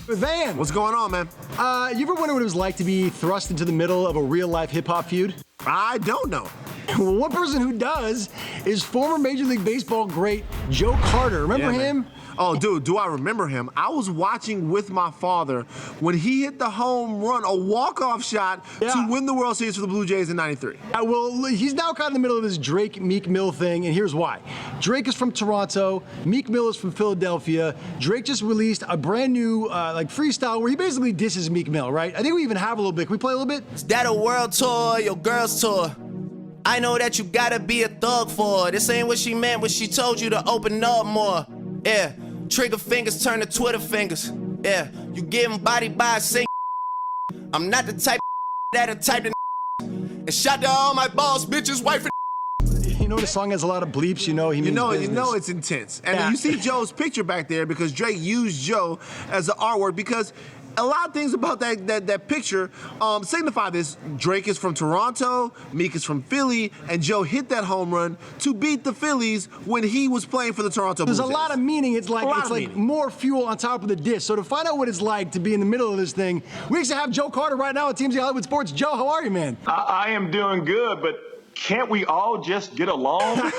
Van. What's going on, man? You ever wonder what it was like to be thrust into the middle of a real-life hip-hop feud? I don't know. Well, one person who does is former Major League Baseball great Joe Carter. Remember him? Oh, dude, do I remember him? I was watching with my father when he hit the home run, a walk-off shot to win the World Series for the Blue Jays in '93. Well, he's now caught in the middle of this Drake Meek Mill thing, and here's why. Drake is from Toronto, Meek Mill is from Philadelphia. Drake just released a brand new freestyle where he basically disses Meek Mill, right? I think we even have a little bit. Can we play a little bit? Is that a world tour, your girl's tour? I know that you gotta be a thug for her. This ain't what she meant when she told you to open up more. Yeah, trigger fingers turn to Twitter fingers. Yeah, you getting bodied by a sing. I'm not the type that'll type to and shout to all my boss bitches, wife and You know the song has a lot of bleeps, you know he means business. You know it's intense. And you see Joe's picture back there because Drake used Joe as the artwork because a lot of things about that picture signify this. Drake is from Toronto, Meek is from Philly, and Joe hit that home run to beat the Phillies when he was playing for the Toronto Blue Jays. There's a lot of meaning. It's like more fuel on top of the dish. So to find out what it's like to be in the middle of this thing, we actually have Joe Carter right now at TMZ Hollywood Sports. Joe, how are you, man? I am doing good, but can't we all just get along?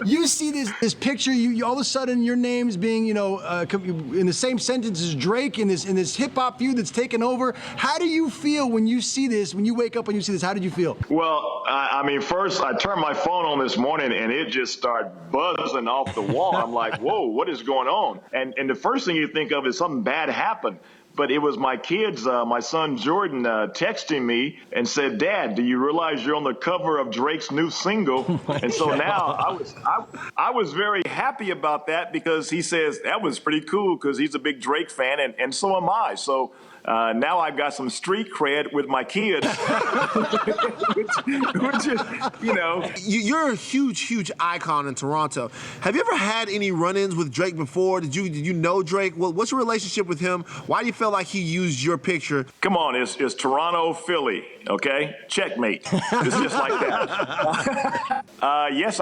You see this picture. You all of a sudden your name's being in the same sentence as Drake in this hip hop feud that's taken over. How do you feel when you see this? When you wake up and you see this, how did you feel? Well, I mean, first I turned my phone on this morning and it just started buzzing off the wall. I'm like, whoa, what is going on? And the first thing you think of is something bad happened. But it was my kids, my son Jordan, texting me and said, "Dad, do you realize you're on the cover of Drake's new single?" And so now I was very happy about that because he says that was pretty cool because he's a big Drake fan and so am I. So now I've got some street cred with my kids, which is, You're a huge icon in Toronto. Have you ever had any run-ins with Drake before? Did you know Drake? What's your relationship with him? Why do you feel like he used your picture? Come on, it's Toronto, Philly, okay? Checkmate. It's just like that. Yes,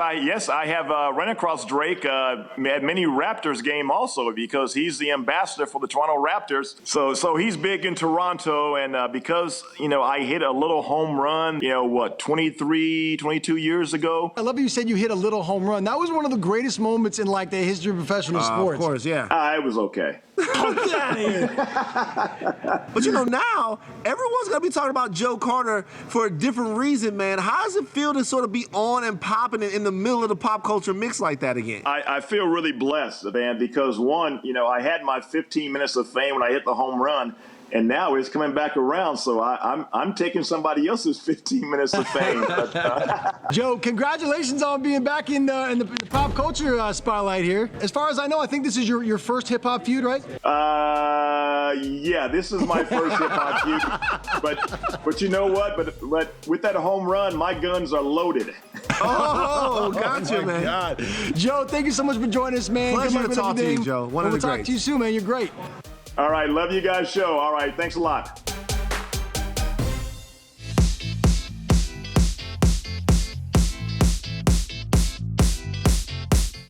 I have run across Drake at many Raptors game also because he's the ambassador for the Toronto Raptors. So he's big in Toronto, and because I hit a little home run 22 years ago. I love that you said you hit a little home run. That was one of the greatest moments in the history of professional sports. Of course, yeah. It was okay. Get out of here. But now everyone's gonna be talking about Joe Carter for a different reason, man. How does it feel to sort of be on and popping in the middle of the pop culture mix like that again? I feel really blessed, man, because one, I had my 15 minutes of fame when I hit the home run. And now it's coming back around, so I'm taking somebody else's 15 minutes of fame. Joe, congratulations on being back in the pop culture spotlight here. As far as I know, I think this is your first hip hop feud, right? Yeah, this is my first hip hop feud. But you know what? But with that home run, my guns are loaded. Oh, gotcha, man. God. Joe, thank you so much for joining us, man. Pleasure to talk to you, Joe. We'll talk to you soon, man. You're great. All right, love you guys' show. All right, thanks a lot.